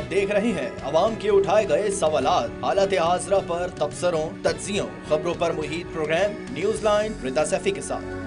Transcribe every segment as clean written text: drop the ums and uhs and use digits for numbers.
देख रहे हैं अवाम के उठाए गए सवालात, हालत हाजरा पर तबसरों, तज्जियों, खबरों पर मुहित प्रोग्राम न्यूज लाइन रिदा सैफी के साथ।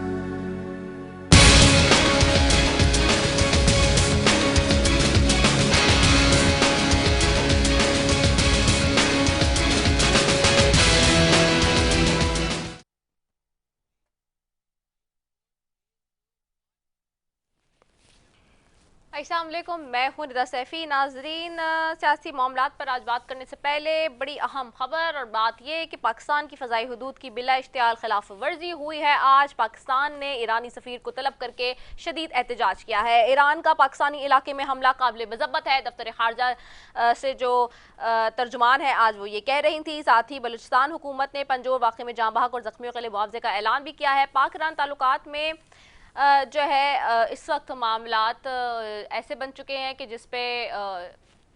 अस्सलाम वालेकुम, मैं हूं रिदा सैफी। नाजरीन, सियासी मामलात पर आज बात करने से पहले बड़ी अहम खबर और बात यह कि पाकिस्तान की फ़ज़ाई हदूद की बिला इश्तियाल खिलाफ वर्जी हुई है। आज पाकिस्तान ने ईरानी सफ़ीर को तलब करके शदीद एहतजाज किया है। ईरान का पाकिस्तानी इलाके में हमला काबिल मज़ब्बत है। दफ्तर खारजा से जो तर्जुमान है आज वो ये कह रही थी। साथ ही बलूचिस्तान हुकूमत ने पंजोर वाक़े में जाँ बहक और ज़ख्मियों के लिए मुआवजे का ऐलान भी किया है। पाक ईरान ताल्लुकात में जो है इस वक्त मामलात ऐसे बन चुके हैं कि जिस पे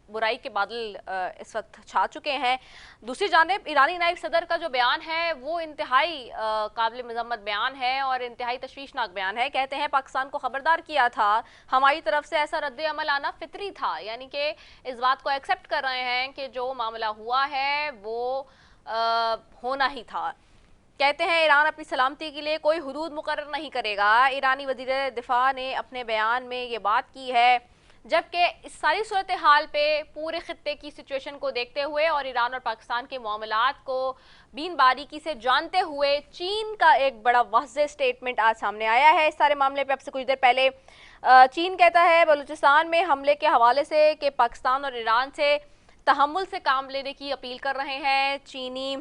बुराई के बादल इस वक्त छा चुके हैं। दूसरी जानिब ईरानी नायब सदर का जो बयान है वो इंतहाई काबिल मजम्मत बयान है और इंतहाई तशवीशनाक बयान है। कहते हैं पाकिस्तान को खबरदार किया था, हमारी तरफ से ऐसा रद्द अमल आना फितरी था, यानी कि इस बात को एक्सेप्ट कर रहे हैं कि जो मामला हुआ है वो होना ही था। कहते हैं ईरान अपनी सलामती के लिए कोई हुदूद मुकर्रर नहीं करेगा। ईरानी वज़ीर दिफा ने अपने बयान में ये बात की है, जबकि इस सारी सूरत हाल पे पूरे खित्ते की सिचुएशन को देखते हुए और ईरान और पाकिस्तान के मामलात को बीन बारीकी से जानते हुए चीन का एक बड़ा वाज़ेह स्टेटमेंट आज सामने आया है। इस सारे मामले पे अब से कुछ देर पहले चीन कहता है बलूचिस्तान में हमले के हवाले से कि पाकिस्तान और ईरान से तहम्मुल से काम लेने की अपील कर रहे हैं। चीनी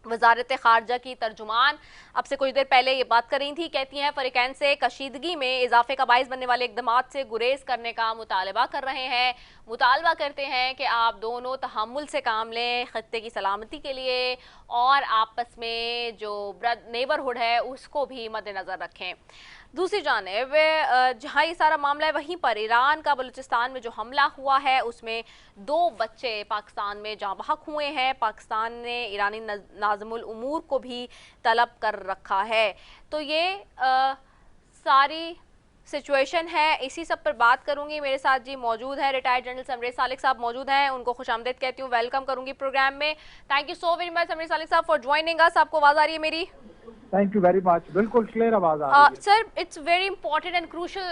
वजारत खारजा की तर्जुमान अब से कुछ देर पहले ये बात कर रही थी। कहती हैं फ़रीक़ैन से कशीदगी में इजाफे का बाइस बनने वाले इक़दामात से गुरेज करने का मुतालबा कर रहे हैं। मुतालबा करते हैं कि आप दोनों तहम्मुल से काम लें खत्ते की सलामती के लिए और आपस में जो नेबरहुड है उसको भी मद्देनज़र रखें। दूसरी जानिब जहाँ ये सारा मामला है वहीं पर ईरान का बलूचिस्तान में जो हमला हुआ है उसमें 2 बच्चे पाकिस्तान में जाँ बहक हुए हैं। पाकिस्तान ने ईरानी नाज़िमुल उमूर को भी तलब कर रखा है। तो ये सारी सिचुएशन है, इसी सब पर बात करूंगी। मेरे साथ जी मौजूद है रिटायर्ड जनरल समरेश सालिक साहब मौजूद हैं, उनको खुशामदीद कहती हूँ, वेलकम करूंगी प्रोग्राम में। Thank you so very much Samaresh Salik साहब फॉर ज्वाइनिंग अस। आपको आवाज़ आ रही है मेरी? थैंक यू वेरी मच, बिल्कुल क्लियर आवाज आ रही है। Sir, it's very important and crucial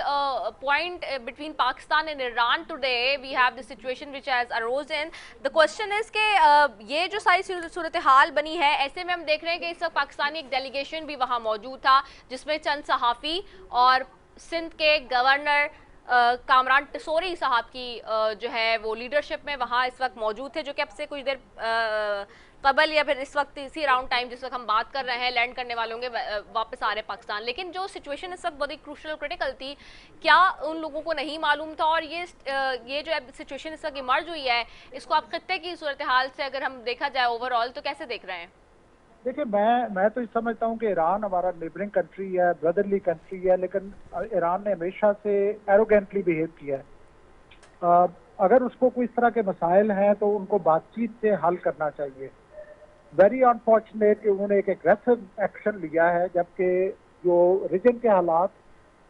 point between Pakistan and Iran today. We have the situation which has arisen. The question is के ये जो सारी सूरत हाल बनी है, ऐसे में हम देख रहे हैं कि इस वक्त पाकिस्तानी एक डेलीगेशन भी वहाँ मौजूद था जिसमें चंद सहाफ़ी और सिंध के गवर्नर कामरान टिसोरी साहब की जो है वो लीडरशिप में वहाँ इस वक्त मौजूद थे, जो कि अब से कुछ देर कबल या फिर इस वक्त इसी राउंड टाइम जिस वक्त हम बात कर रहे हैं लैंड करने वाले होंगे वापस आ रहे पाकिस्तान। लेकिन जो सिचुएशन इस वक्त बहुत ही क्रूशल क्रिटिकल थी, क्या उन लोगों को नहीं मालूम था? और ये जो सिचुएशन इस वक्त इमर्ज हुई है, इसको आप खत्ते की सूरत हाल से अगर हम देखा जाए ओवरऑल तो कैसे देख रहे हैं? देखिए, मैं तो समझता हूँ कि ईरान हमारा नेबरिंग कंट्री है, ब्रदरली कंट्री है, लेकिन ईरान ने हमेशा से एरोगेंटली बिहेव किया है। अगर उसको कोई इस तरह के मसाइल हैं तो उनको बातचीत से हल करना चाहिए। वेरी अनफॉर्चुनेट कि उन्होंने एक एग्रेसिव एक्शन लिया है, जबकि जो रीजन के हालात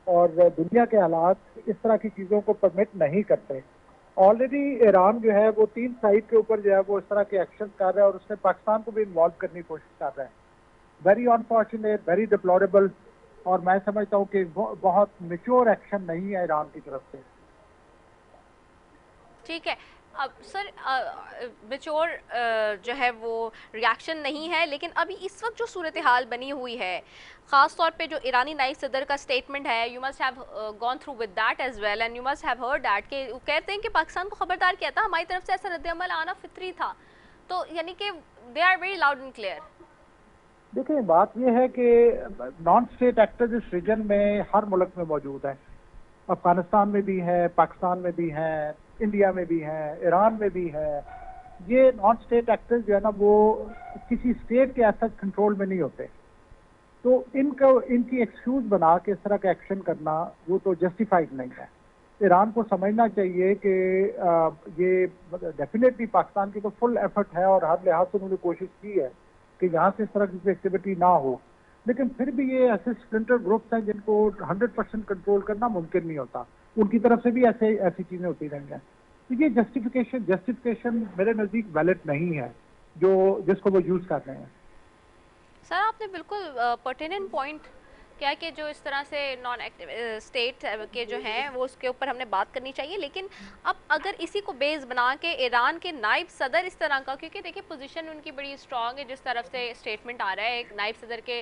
और दुनिया के हालात इस तरह की चीज़ों को परमिट नहीं करते। ऑलरेडी ईरान जो है वो 3 साइड के ऊपर जो है वो इस तरह के एक्शन कर रहा है और उसने पाकिस्तान को भी इन्वॉल्व करने की कोशिश कर रहा है। वेरी अनफॉर्चुनेट, वेरी डिप्लोरेबल, और मैं समझता हूँ कि बहुत मैच्योर एक्शन नहीं है ईरान की तरफ से। ठीक है, अब सर मैच्योर जो है वो रिएक्शन नहीं है, लेकिन अभी इस वक्त जो सूरत हाल बनी हुई है, ख़ास तौर पे जो ईरानी नायब सदर का स्टेटमेंट है, you must have gone through with that as well and you must have heard that कि वो कहते हैं कि पाकिस्तान को खबरदार किया था, हमारी तरफ से ऐसा रद्द-ए-अमल आना फितरी था। तो यानी कि they are very loud and clear. देखिए, बात यह है कि नॉन स्टेट एक्टर्स इस रीजन में हर मुल्क में मौजूद हैं। अफगानिस्तान में भी है, पाकिस्तान में भी हैं, इंडिया में भी हैं, ईरान में भी है। ये नॉन स्टेट एक्टर्स जो है ना वो किसी स्टेट के ऐसा कंट्रोल में नहीं होते, तो इनकी एक्सक्यूज बना के इस तरह का एक्शन करना वो तो जस्टिफाइड नहीं है। ईरान को समझना चाहिए कि ये डेफिनेटली पाकिस्तान की तो फुल एफर्ट है और हर लिहाज से उन्होंने कोशिश की है कि यहाँ से इस तरह की एक्टिविटी ना हो, लेकिन फिर भी ये ऐसे स्प्लिंटर ग्रुप्स हैं जिनको 100% कंट्रोल करना मुमकिन नहीं होता। उनकी तरफ से भी ऐसी चीजें होती रही हैं। तो ये जस्टिफिकेशन मेरे नज़दीक वैलिड नहीं है जो जिसको वो यूज़ कर रहे हैं। सर आपने बिल्कुल पर्टिनेंट पॉइंट क्या कि जो इस तरह से नॉन एक्टिव स्टेट के जो हैं वो उसके ऊपर हमने बात करनी चाहिए, लेकिन अब अगर इसी को बेस बना के ईरान के नायब सदर इस तरह का, क्योंकि देखिए पोजीशन उनकी बड़ी स्ट्रांग है, जिस तरफ से स्टेटमेंट आ रहा है एक नायब सदर के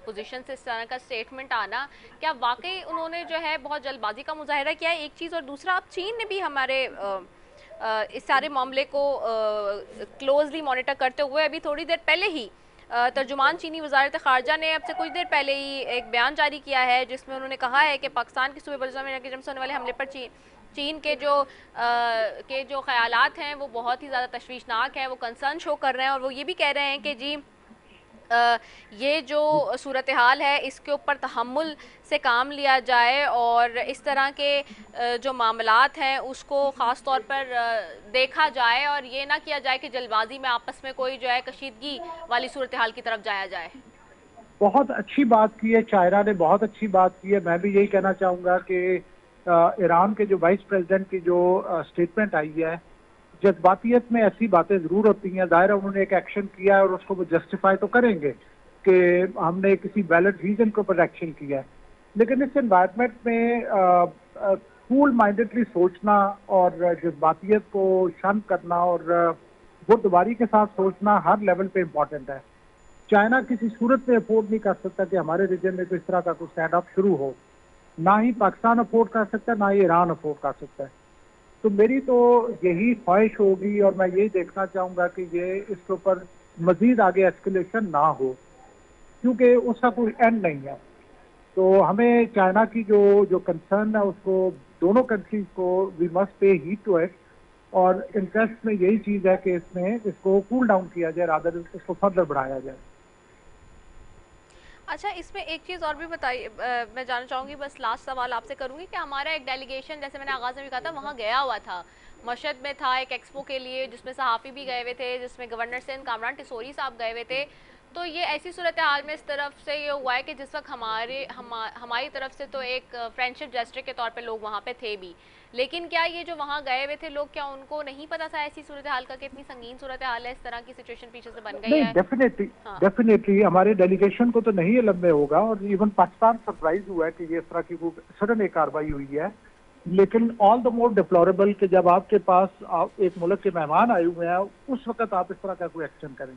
पोजीशन से इस तरह का स्टेटमेंट आना, क्या वाकई उन्होंने जो है बहुत जल्दबाजी का मुजाहिरा किया है? एक चीज़, और दूसरा अब चीन ने भी हमारे इस सारे मामले को क्लोजली मॉनिटर करते हुए अभी थोड़ी देर पहले ही तर्जुमान चीनी वजारत ख़ारजा ने अब से कुछ देर पहले ही एक बयान जारी किया है जिसमें उन्होंने कहा है कि पाकिस्तान के सूबे बलूचिस्तान में नकीजम से होने वाले हमले पर चीन के जो ख्यालात हैं वो बहुत ही ज़्यादा तशवीशनाक हैं, वो कंसर्न शो कर रहे हैं, और वो ये भी कह रहे हैं कि जी ये जो सूरत हाल है इसके ऊपर तहम्मुल से काम लिया जाए और इस तरह के जो मामलात हैं उसको ख़ास तौर पर देखा जाए, और ये ना किया जाए कि जल्दबाजी में आपस में कोई जो है कशीदगी वाली सूरत हाल की तरफ जाया जाए। बहुत अच्छी बात की है चायना ने, बहुत अच्छी बात की है। मैं भी यही कहना चाहूँगा कि ईरान के जो वाइस प्रेसिडेंट की जो स्टेटमेंट आई है, जज्बातियत में ऐसी बातें जरूर होती हैं। जाहिर है उन्होंने एक एक्शन किया है और उसको वो जस्टिफाई तो करेंगे कि हमने किसी वैलिड रीजन के ऊपर एक्शन किया है, लेकिन इस एनवायरनमेंट में कूल माइंडेडली सोचना और जज्बातियत को शांत करना और बुर्दबारी के साथ सोचना हर लेवल पे इम्पोर्टेंट है। चाइना किसी सूरत में अफोर्ड नहीं कर सकता कि हमारे रीजन में कोई इस तरह का कोई स्टैंड अप शुरू हो, ना ही पाकिस्तान अफोर्ड कर सकता है, ना ही ईरान अफोर्ड कर सकता है। तो मेरी तो यही ख्वाहिश होगी और मैं यही देखना चाहूँगा कि ये इसके ऊपर मजीद आगे एस्केलेशन ना हो, क्योंकि उसका कोई एंड नहीं है। तो हमें चाइना की जो कंसर्न है उसको दोनों कंट्रीज को we must pay heed to it, और इंटरेस्ट में यही चीज़ है कि इसको कूल डाउन किया जाए, रादर इसको फर्दर बढ़ाया जाए। अच्छा, इसमें एक चीज़ और भी बताइए, मैं जानना चाहूँगी, बस लास्ट सवाल आपसे करूँगी कि हमारा एक डेलीगेशन, जैसे मैंने आगाज़ में भी कहा था, वहाँ गया हुआ था, मशहद में था एक एक्सपो के लिए जिसमें सहाफ़ी भी गए हुए थे, जिसमें गवर्नर सिंध कामरान टिसोरी साहब गए हुए थे। तो ये ऐसी सूरत हाल में इस तरफ से ये हुआ है कि जिस वक्त हमारी तरफ से तो एक फ्रेंडशिप जेस्चर के तौर पे लोग वहाँ पे थे भी, लेकिन क्या ये जो वहाँ गए हुए थे लोग, क्या उनको नहीं पता था ऐसी सूरत हाल का कि इतनी संगीन सूरत हाल है, इस तरह की सिचुएशन पीछे से बन गई है? डेफिनेटली हमारे डेलीगेशन को तो नहीं इल्म में होगा, और इवन पाकिस्तान सरप्राइज हुआ है कि ये इस तरह की सडन एक कार्रवाई हुई है। लेकिन ऑल द मोर डिप्लोरेबल कि जब आपके पास एक मुल्क के मेहमान आए हुए हैं उस वक्त आप इस तरह का कोई एक्शन करें,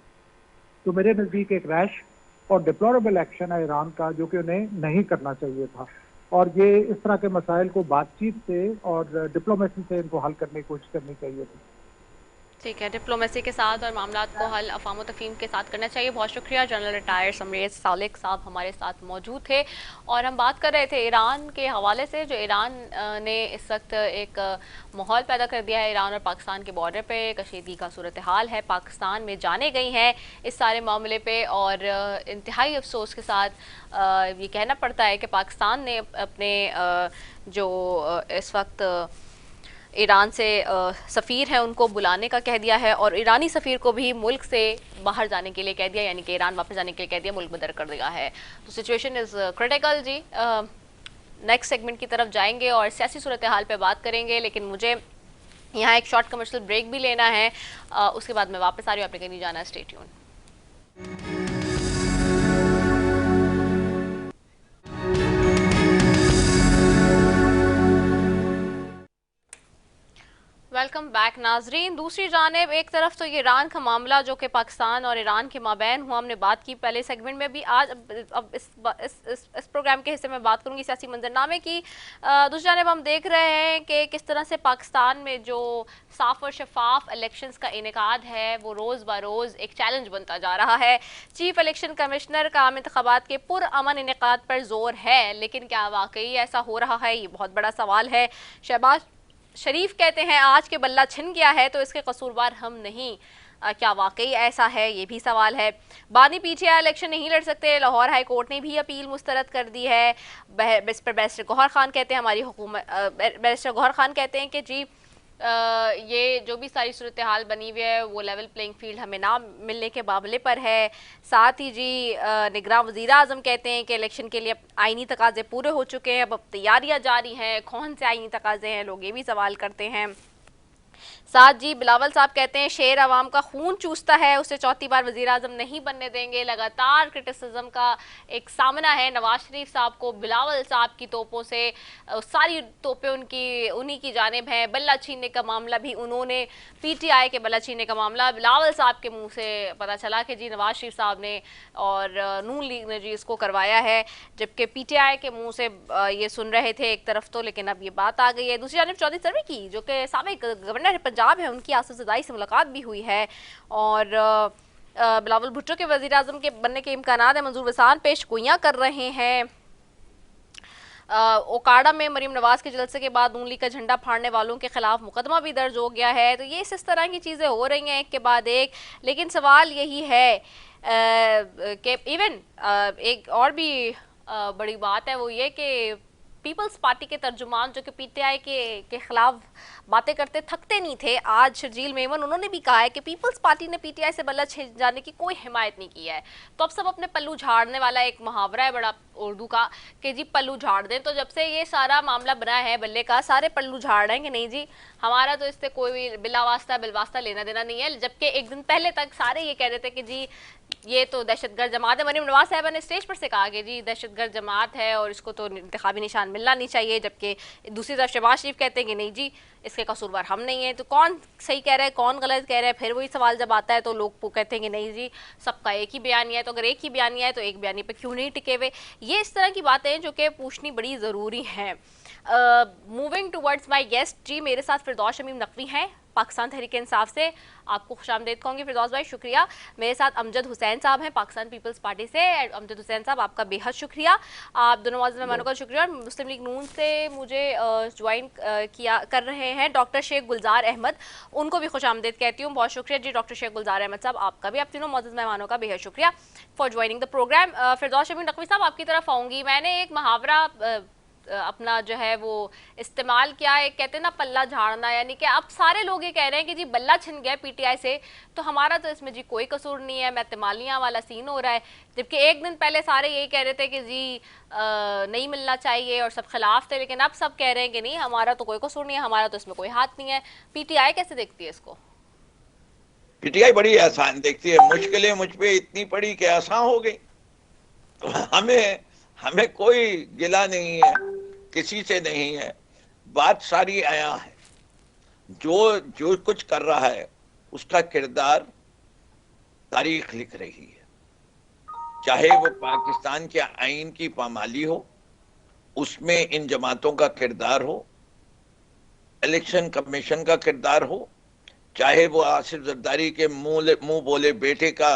तो मेरे नज़दीक एक रैश और डिप्लोरेबल एक्शन है ईरान का, जो कि उन्हें नहीं करना चाहिए था। और ये इस तरह के मसाइल को बातचीत से और डिप्लोमेसी से इनको हल करने की कोशिश करनी चाहिए थी। ठीक है, डिप्लोमेसी के साथ और मामलात को हल अफ़ाम तफ़हीम के साथ करना चाहिए। बहुत शुक्रिया। जनरल रिटायर्ड समरीत सालिक साहब हमारे साथ मौजूद थे और हम बात कर रहे थे ईरान के हवाले से, जो ईरान ने इस वक्त एक माहौल पैदा कर दिया है। ईरान और पाकिस्तान के बॉर्डर पे कशीदगी का सूरत हाल है, पाकिस्तान में जाने गई हैं इस सारे मामले पे, और इंतहाई अफसोस के साथ ये कहना पड़ता है कि पाकिस्तान ने अपने जो इस वक्त ईरान से सफ़ीर हैं उनको बुलाने का कह दिया है, और ईरानी सफ़ीर को भी मुल्क से बाहर जाने के लिए कह दिया, यानी कि ईरान वापस जाने के लिए कह दिया, मुल्क बदर कर दिया है। तो सिचुएशन इज़ क्रिटिकल जी। नेक्स्ट सेगमेंट की तरफ जाएंगे और सियासी सूरत हाल पे बात करेंगे, लेकिन मुझे यहाँ एक शॉर्ट कमर्शियल ब्रेक भी लेना है। उसके बाद मैं वापस आ रही हूँ, आपने कहीं नहीं जाना, स्टे ट्यून। वेलकम बैक नाजरीन। दूसरी जानिब एक तरफ तो ये ईरान का मामला जो कि पाकिस्तान और ईरान के माबैन हुआ, हमने बात की पहले सेगमेंट में भी। आज अब इस प्रोग्राम के हिस्से में बात करूंगी सियासी मंजरनामे की। दूसरी जानिब हम देख रहे हैं कि किस तरह से पाकिस्तान में जो साफ और शफाफ इलेक्शंस का इनेकाद है वो रोज़ ब रोज़ एक चैलेंज बनता जा रहा है। चीफ इलेक्शन कमिश्नर का आम इंतखाबात के पुरअमन इनेकाद पर जोर है, लेकिन क्या वाकई ऐसा हो रहा है, ये बहुत बड़ा सवाल है। शहबाज शरीफ कहते हैं आज के बल्ला छिन गया है तो इसके कसूरवार हम नहीं। क्या वाकई ऐसा है, ये भी सवाल है। बानी पीटीआई इलेक्शन नहीं लड़ सकते, लाहौर हाई कोर्ट ने भी अपील मुस्तरद कर दी है। इस पर बैरिस्टर गौहर खान कहते हैं हमारी हुकूमत, बैरिस्टर गौहर खान कहते हैं कि जी ये जो भी सारी सूरत हाल बनी हुई है वो लेवल प्लेइंग फील्ड हमें ना मिलने के मामले पर है। साथ ही जी निगरान वज़ीर आज़म कहते हैं कि इलेक्शन के लिए आईनी तकाजे पूरे हो चुके हैं, अब तैयारियां जारी हैं। कौन से आईनी तकाजे हैं, लोग ये भी सवाल करते हैं। साथ जी बिलावल साहब कहते हैं शेर अवाम का खून चूसता है, उसे चौथी बार वजीर आजम नहीं बनने देंगे। लगातार क्रिटिसिज्म का एक सामना है नवाज शरीफ साहब को बिलावल साहब की तोपों से। सारी तोपें उन्हीं की जानिब हैं। बल्ला छीनने का मामला भी उन्होंने, पीटीआई के बल्ला छीनने का मामला बिलावल साहब के मुंह से पता चला कि जी नवाज शरीफ साहब ने और नून लीग ने जी इसको करवाया है, जबकि पीटीआई के मुंह से ये सुन रहे थे एक तरफ तो, लेकिन अब ये बात आ गई है। दूसरी जानिब चौधरी सरवी की जो कि साबिक गवर्नर पंजाब है, उनकी आसिफ ज़रदारी से मुलाकात भी हुई है और बिलावल भुट्टो के वज़ीर आज़म के बनने के इम्कानात है। मंजूर वसान पेश गोइयां कर रहे हैं। ओकाड़ा में मरीम नवाज के जलसे के बाद नून लीग का झंडा फाड़ने वालों के खिलाफ मुकदमा भी दर्ज हो गया है। तो ये इस तरह की चीज़ें हो रही हैं एक के बाद एक, लेकिन सवाल यही है कि इवन एक और भी बड़ी बात है वो ये कि पीपल्स पार्टी के तर्जुमान जो कि पीटीआई के खिलाफ बातें करते थकते नहीं थे, आज शर्जील मेमन उन्होंने भी कहा है कि पीपल्स पार्टी ने पीटीआई से बल्ला छिन जाने की कोई हिमायत नहीं की है। तो अब सब अपने पल्लू झाड़ने वाला एक मुहावरा है बड़ा उर्दू का कि जी पल्लू झाड़ दें। तो जब से ये सारा मामला बना है बल्ले का, सारे पल्लू झाड़ रहे हैं कि नहीं जी हमारा तो इससे कोई भी बिलावास्ता बिलवास्ता लेना देना नहीं है। जबकि एक दिन पहले तक सारे ये कह रहे थे कि जी ये तो दहशतगर्द जमात है। मरीम नवाज साहबा ने स्टेज पर से कहा कि जी दहशतगर्द जमात है और इसको तो इंतखाबी निशान मिलना नहीं चाहिए, जबकि दूसरी तरफ शहबाज शरीफ कहते हैं कि नहीं जी इसके कसूरवार हम नहीं है। तो कौन सही कह रहा है कौन गलत कह रहा है? फिर वही सवाल जब आता है तो लोग कहते हैं कि नहीं जी सबका एक ही बयानिया है। तो अगर एक ही बयानिया है तो एक बयानी पे क्यों नहीं टिके हुए? ये इस तरह की बातें हैं जो कि पूछनी बड़ी ज़रूरी हैं। मूविंग टूवर्ड्स माई गेस्ट, जी मेरे साथ फिरदौस शमीम नकवी हैं पाकिस्तान तहरीक इंसाफ से। आपको खुशामदीद कहूँगी फिरदौस भाई, शुक्रिया। मेरे साथ अमजद हुसैन साहब हैं पाकिस्तान पीपल्स पार्टी से। अमजद हुसैन साहब आपका बेहद शुक्रिया, आप दोनों मौजूद मेहमानों का शुक्रिया। और मुस्लिम लीग नून से मुझे ज्वाइन कर रहे हैं डॉक्टर शेख गुलजार अहमद, उनको भी खुशामदीद कहती हूँ, बहुत शुक्रिया जी डॉक्टर शेख गुलजार अहमद साहब आपका भी, आप तीनों मौजूद मेहमानों का बेहद शुक्रिया फॉर ज्वाइनिंग द प्रोग्राम। फिरदौस शमीम नकवी साहब आपकी तरफ आऊँगी। मैंने एक मुहावरा अपना जो है वो इस्तेमाल किया, एक कहते हैं ना पल्ला झाड़ना, यानी कि अब सारे लोग ये कह रहे हैं कि जी बल्ला छिन गया पीटीआई से तो हमारा तो इसमें जी कोई कसूर नहीं है, मैतमालियाँ वाला सीन हो रहा है। जबकि एक दिन पहले सारे यही कह रहे थे कि जी नहीं मिलना चाहिए और सब खिलाफ थे, लेकिन अब सब कह रहे हैं कि नहीं हमारा तो कोई कसूर नहीं है, हमारा तो इसमें कोई हाथ नहीं है। पीटीआई कैसे देखती है इसको? पीटीआई बड़ी आसान देखती है, मुश्किलें मुझ पे इतनी पड़ी कि आसान हो गई। तो हमें कोई गिला नहीं है, किसी से नहीं है, बात सारी आया है। जो कुछ कर रहा है उसका किरदार तारीख लिख रही है, चाहे वो पाकिस्तान के आईन की पामाली हो, उसमें इन जमातों का किरदार हो, इलेक्शन कमीशन का किरदार हो, चाहे वो आसिफ जरदारी के मुंह बोले बेटे का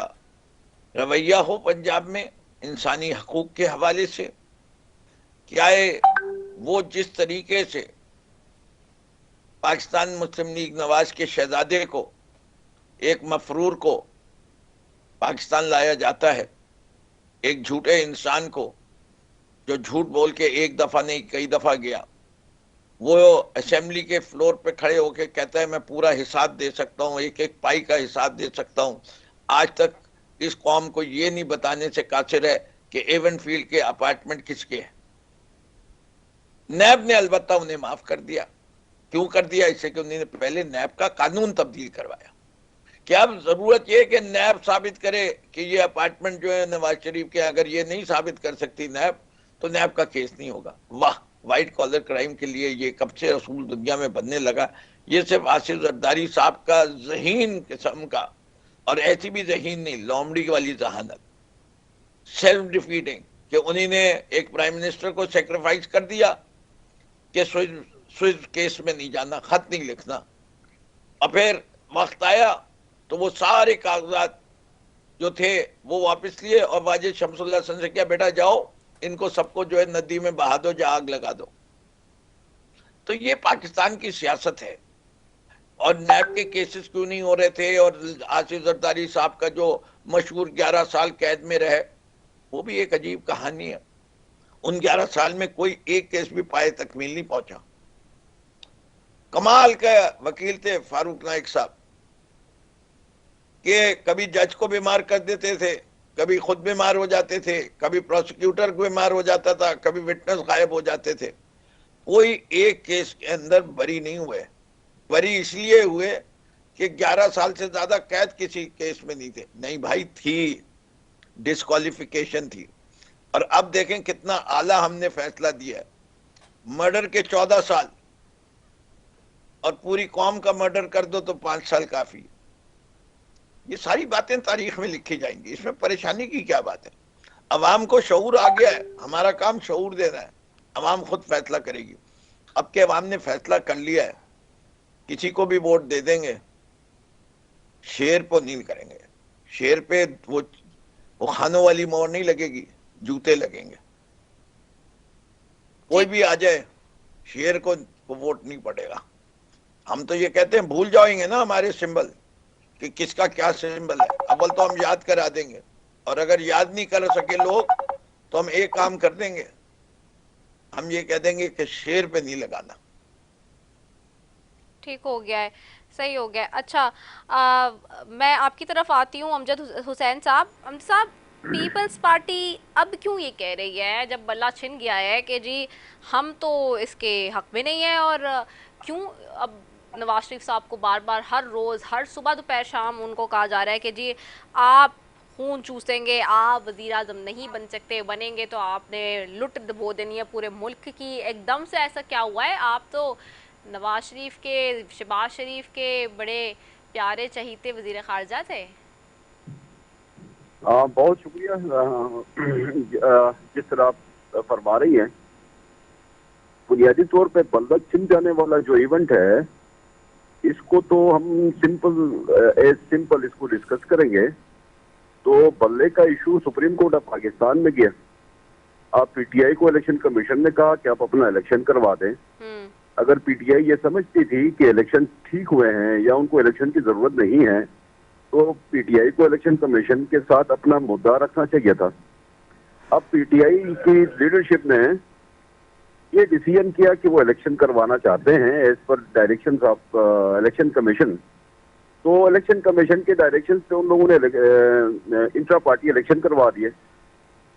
रवैया हो पंजाब में इंसानी हकूक के हवाले से, क्या है वो जिस तरीके से पाकिस्तान मुस्लिम लीग नवाज के शहजादे को, एक मफरूर को पाकिस्तान लाया जाता है, एक झूठे इंसान को जो झूठ बोल के एक दफा नहीं कई दफा गया, वो असेंबली के फ्लोर पे खड़े होके कहता है मैं पूरा हिसाब दे सकता हूँ, एक एक पाई का हिसाब दे सकता हूँ। आज तक इस कौम को ये नहीं बताने से कासिर है कि एवन फील्ड के अपार्टमेंट किसके हैं। नैब ने अलबत्ता उन्हें माफ कर दिया। क्यों कर दिया? इससे कि उन्होंने पहले नैब का कानून तब्दील करवाया। क्या अब जरूरत यह कि नैब साबित करे कि ये अपार्टमेंट जो है नवाज शरीफ के, अगर ये नहीं साबित कर सकती नैब तो नैब का केस नहीं होगा। वाह, व्हाइट कॉलर क्राइम के लिए ये कब से रसूल दुनिया में बनने लगा। ये सिर्फ आसिफ जरदारी साहब का ज़हीन किस्म का, और ऐसी भी ज़हीन नहीं, लोमड़ी वाली जहानत, सेल्फ डिफीटिंग, कि उन्होंने एक प्राइम मिनिस्टर को सेक्रीफाइस कर दिया कि स्विस केस में नहीं जाना, खत नहीं लिखना, और फिर वक्त आया तो वो सारे कागजात जो थे वो वापस लिए और वाजिद शमसुल्लाह हसन से क्या, बेटा जाओ इनको सबको जो है नदी में बहा दो, जा आग लगा दो। तो ये पाकिस्तान की सियासत है। और नैब के केसेस क्यों नहीं हो रहे थे, और आसिफ जरदारी साहब का जो मशहूर 11 साल कैद में रहे, वो भी एक अजीब कहानी है। उन 11 साल में कोई एक केस भी पाए तकमील नहीं पहुंचा। कमाल के वकील थे फारूक नाइक साहब, कि कभी जज को बीमार कर देते थे, कभी खुद बीमार हो जाते थे, कभी प्रोसिक्यूटर बीमार हो जाता था, कभी विटनेस गायब हो जाते थे। कोई एक केस के अंदर बरी नहीं हुए। बरी इसलिए हुए कि 11 साल से ज्यादा कैद किसी केस में नहीं थे। नहीं भाई, थी, डिस्क्वालिफिकेशन थी। और अब देखें कितना आला हमने फैसला दिया है। मर्डर के 14 साल और पूरी कौम का मर्डर कर दो तो 5 साल काफी। ये सारी बातें तारीख में लिखी जाएंगी, इसमें परेशानी की क्या बात है। अवाम को शऊर आ गया है, हमारा काम शऊर देना है। अवाम खुद फैसला करेगी। अब के अवाम ने फैसला कर लिया है, किसी को भी वोट दे देंगे, शेर को नील करेंगे। शेर पे वो खानों वाली मोहर नहीं लगेगी, जूते लगेंगे। कोई भी आ जाए, शेर को वोट नहीं पड़ेगा। हम तो ये कहते हैं भूल जाएंगे ना हमारे सिंबल कि किसका क्या सिंबल है। अव्वल तो हम याद करा देंगे, और अगर याद नहीं कर सके लोग तो हम एक काम कर देंगे, हम ये कह देंगे कि शेर पे नहीं लगाना। ठीक हो गया है, सही हो गया है। अच्छा, मैं आपकी तरफ आती हूँ अमजद हुसैन साहब। अमजद साहब, पीपल्स पार्टी अब क्यों ये कह रही है, जब बल्ला छिन गया है, कि जी हम तो इसके हक में नहीं है, और क्यों अब नवाज शरीफ साहब को बार बार हर रोज़, हर सुबह दोपहर शाम उनको कहा जा रहा है कि जी आप खून चूसेंगे, आप वज़ीर आज़म नहीं बन सकते, बनेंगे तो आपने लुट दबो देनी है पूरे मुल्क की। एकदम से ऐसा क्या हुआ है? आप तो नवाज शरीफ के, शहबाज शरीफ के बड़े प्यारे चहीते वज़ीर ख़ारजा थे। बहुत शुक्रिया। जिस तरह आप फरमा रही हैं, बुनियादी तौर पे बल्ला छिन जाने वाला जो इवेंट है, इसको तो हम सिंपल इसको डिस्कस करेंगे। तो बल्ले का issue supreme court of Pakistan में गया। आप पीटीआई को इलेक्शन कमीशन ने कहा कि आप अपना इलेक्शन करवा दें। अगर पीटीआई ये समझती थी कि इलेक्शन ठीक हुए हैं या उनको इलेक्शन की जरूरत नहीं है, तो पीटीआई को इलेक्शन कमीशन के साथ अपना मुद्दा रखना चाहिए था। अब पीटीआई की लीडरशिप ने ये डिसीजन किया कि वो इलेक्शन करवाना चाहते हैं as per directions of election commission. तो इलेक्शन कमीशन के डायरेक्शंस पे उन लोगों ने इंट्रा पार्टी इलेक्शन करवा दिए।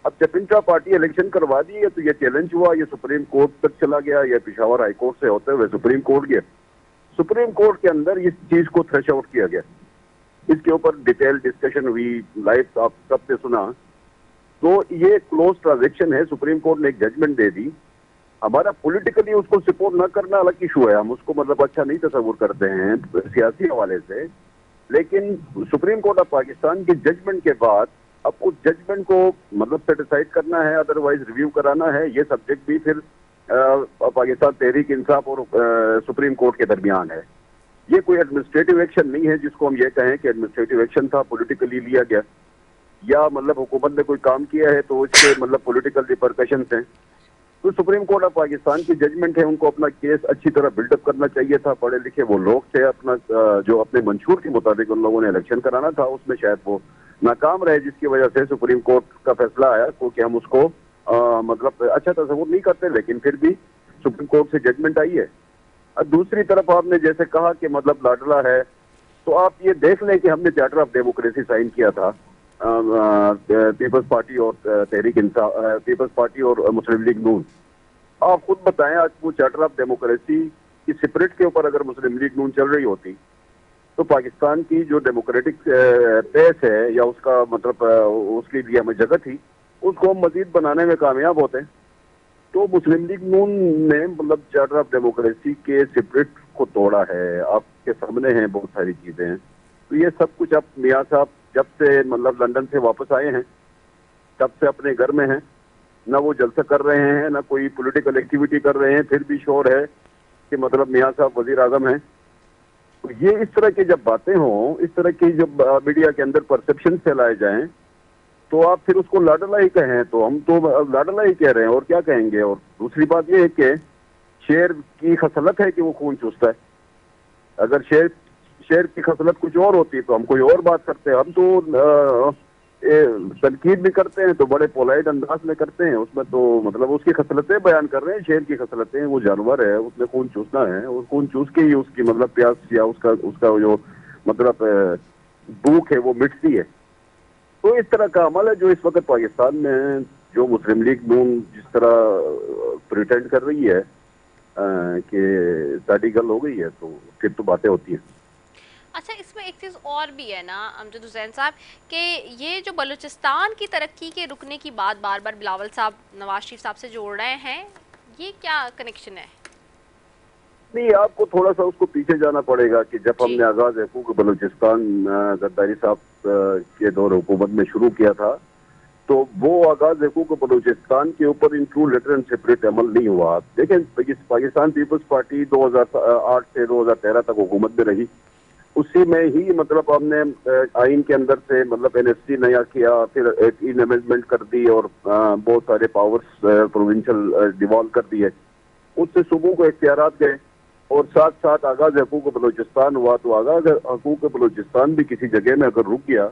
अब जब इंट्रा पार्टी इलेक्शन करवा दिए तो ये चैलेंज हुआ, ये सुप्रीम कोर्ट तक चला गया, ये पेशावर हाई कोर्ट से होते हुए सुप्रीम कोर्ट गया। सुप्रीम कोर्ट के अंदर इस चीज को थ्रेश आउट किया गया। इसके ऊपर डिटेल डिस्कशन हुई, लाइव आप सबसे सुना। तो ये क्लोज ट्रांजेक्शन है। सुप्रीम कोर्ट ने एक जजमेंट दे दी। हमारा पॉलिटिकली उसको सपोर्ट न करना अलग इशू है, हम उसको मतलब अच्छा नहीं तस्वुर करते हैं सियासी हवाले से। लेकिन सुप्रीम कोर्ट ऑफ पाकिस्तान की जजमेंट के बाद अब उस जजमेंट को मतलब सेटिसाइड करना है, अदरवाइज रिव्यू कराना है, ये सब्जेक्ट भी फिर पाकिस्तान तहरीक इंसाफ और सुप्रीम कोर्ट के दरमियान है। ये कोई एडमिनिस्ट्रेटिव एक्शन नहीं है जिसको हम ये कहें कि एडमिनिस्ट्रेटिव एक्शन था, पॉलिटिकली लिया गया, या मतलब हुकूमत ने कोई काम किया है तो उसके मतलब पॉलिटिकल रिपरकशंस हैं। तो सुप्रीम कोर्ट ऑफ पाकिस्तान की जजमेंट है, उनको अपना केस अच्छी तरह बिल्डअप करना चाहिए था। पढ़े लिखे वो लोग थे, अपना जो अपने मंशूर के मुताबिक उन लोगों ने इलेक्शन कराना था, उसमें शायद वो नाकाम रहे, जिसकी वजह से सुप्रीम कोर्ट का फैसला आया। क्योंकि हम उसको मतलब अच्छा तस्वुर नहीं करते, लेकिन फिर भी सुप्रीम कोर्ट से जजमेंट आई है। और दूसरी तरफ आपने जैसे कहा कि मतलब लाडला है, तो आप ये देख लें कि हमने चार्टर ऑफ डेमोक्रेसी साइन किया था पीपल्स पार्टी और तहरीक इंसाफ, पीपल्स पार्टी और मुस्लिम लीग नून। आप खुद बताएं, आज वो चार्टर ऑफ डेमोक्रेसी की स्पिरिट के ऊपर अगर मुस्लिम लीग नून चल रही होती तो पाकिस्तान की जो डेमोक्रेटिक पेस है या उसका मतलब उसके लिए हमें जगह थी, उसको हम मजीद बनाने में कामयाब होते। तो मुस्लिम लीग नून ने मतलब चार्टर ऑफ डेमोक्रेसी के स्पिरिट को तोड़ा है। आपके सामने हैं बहुत सारी चीजें हैं। तो ये सब कुछ अब मियाँ साहब जब से मतलब लंदन से वापस आए हैं तब से अपने घर में हैं, ना वो जलसा कर रहे हैं, ना कोई पॉलिटिकल एक्टिविटी कर रहे हैं। फिर भी शोर है कि मतलब मियाँ साहब वजीर आजम हैं। तो ये इस तरह की जब बातें हों, इस तरह की जब मीडिया के अंदर परसेप्शन फैलाए जाएं, तो आप फिर उसको लाडला ही कहें। तो हम तो लाडला ही कह रहे हैं और क्या कहेंगे। और दूसरी बात ये है कि शेर की खसलत है कि वो खून चूसता है। अगर शेर की खसलत कुछ और होती तो हम कोई और बात करते हैं। हम तो तनकीद भी करते हैं तो बड़े पोलाइट अंदाज में करते हैं, उसमें तो मतलब उसकी खसलतें बयान कर रहे हैं, शेर की खसलतें, वो जानवर है, उसने खून चूसना है, वो खून चूस के ही उसकी मतलब प्यास या उसका उसका जो मतलब भूख है वो मिटती है। तो इस तरह का अमल है जो इस वक्त पाकिस्तान में है, जो मुस्लिम लीग नून जिस तरह प्रिटेंड कर रही है कि साड़ी गल हो गई है, तो फिर तो बातें होती हैं। अच्छा, इसमें एक चीज़ और भी है ना अमजद हुसैन साहब, कि ये जो बलूचिस्तान की तरक्की के रुकने की बात बार बार बिलावल साहब नवाज शरीफ साहब से जोड़ रहे हैं, ये क्या कनेक्शन है? नहीं, आपको थोड़ा सा उसको पीछे जाना पड़ेगा कि जब जी। हमने आगाज हकूक बलूचिस्तान जरदारी साहब के दौर हुकूमत में शुरू किया था, तो वो आगाज हकूक बलूचिस्तान के ऊपर in true letter and separate अमल नहीं हुआ। देखें, पाकिस्तान पीपल्स पार्टी 2008 से 2013 तक हुकूमत में रही, उसी में ही मतलब हमने आइन के अंदर से मतलब एनएससी नया किया, फिर एक इन अमेंडमेंट कर दी और बहुत सारे पावर्स प्रोविंशियल डिवॉल्व कर दिए, उससे सूबों को इख्तियारात गए और साथ साथ आगाज हकूक बलूचिस्तान हुआ। तो आगाज हकूक बलूचिस्तान भी किसी जगह में अगर रुक गया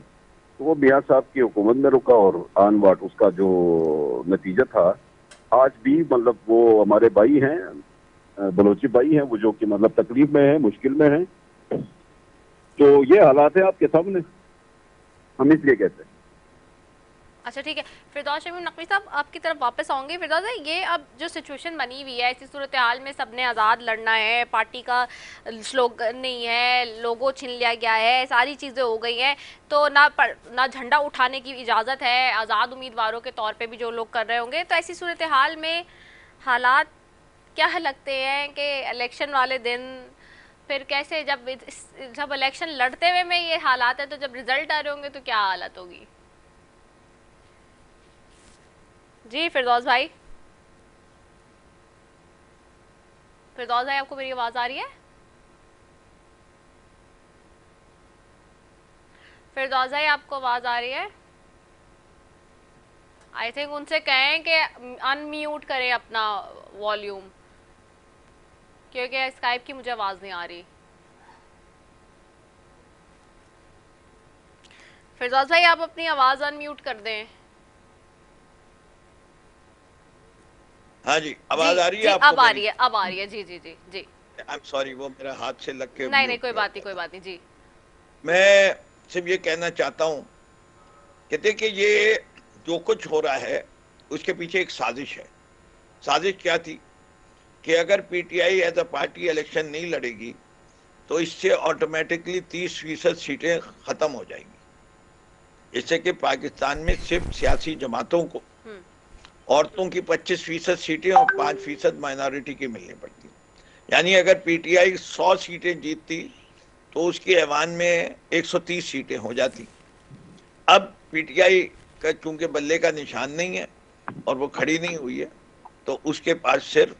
तो वो मियाँ साहब की हुकूमत में रुका और आन बाट उसका जो नतीजा था, आज भी मतलब वो हमारे भाई हैं, बलोची भाई हैं, वो जो कि मतलब तकलीफ में है, मुश्किल में है। तो ये हालात है आपके सामने, हम इसलिए कहते हैं। अच्छा ठीक है, फिरदौस शमीम नकवी साहब आपकी तरफ वापस आऊँगे। फिरदौस भाई, ये अब जो सिचुएशन बनी हुई है, इसी सूरत हाल में सबने आज़ाद लड़ना है, पार्टी का स्लोगन नहीं है, लोगो छीन लिया गया है, सारी चीज़ें हो गई हैं, तो ना झंडा उठाने की इजाज़त है आज़ाद उम्मीदवारों के तौर पे भी जो लोग कर रहे होंगे। तो ऐसी सूरत हाल में हालात क्या लगते हैं कि इलेक्शन वाले दिन फिर कैसे, जब इलेक्शन लड़ते हुए में ये हालात है, तो जब रिजल्ट आ रहे होंगे तो क्या हालत होगी? जी फिरदौस भाई, फिरदौस भाई आपको मेरी आवाज़ आ रही है? फिरदौस भाई आपको आवाज़ आ रही है? आई थिंक उनसे कहें कि अनम्यूट करें अपना वॉल्यूम, क्योंकि स्काइप की मुझे आवाज़ नहीं आ रही। फिरदौस भाई आप अपनी आवाज़ अनम्यूट कर दें। हाँ जी, आवाज जी आ रही है जी, आपको? अब आ रही है, अब आ रही है। जी जी जी जी। आई एम सॉरी, वो मेरा हाथ से लग के नहीं नहीं, म्यूट कोई किया बात नहीं, गया कोई था। बात नहीं जी। मैं सिर्फ ये कहना चाहता हूँ कि देखिए, ये जो कुछ हो रहा है उसके पीछे एक साजिश है। साजिश क्या थी कि अगर PTI as a party election नहीं लड़ेगी तो इससे ऑटोमेटिकली 30% सीटें खत्म हो जाएंगी। इससे कि पाकिस्तान में सिर्फ सियासी जमातों को औरतों की 25% सीटें और 5% माइनॉरिटी की मिलनी पड़ती। यानी अगर पीटीआई 100 सीटें जीतती तो उसके ऐवान में 130 सीटें हो जाती। अब पीटीआई का चूंकि बल्ले का निशान नहीं है और वो खड़ी नहीं हुई है, तो उसके पास सिर्फ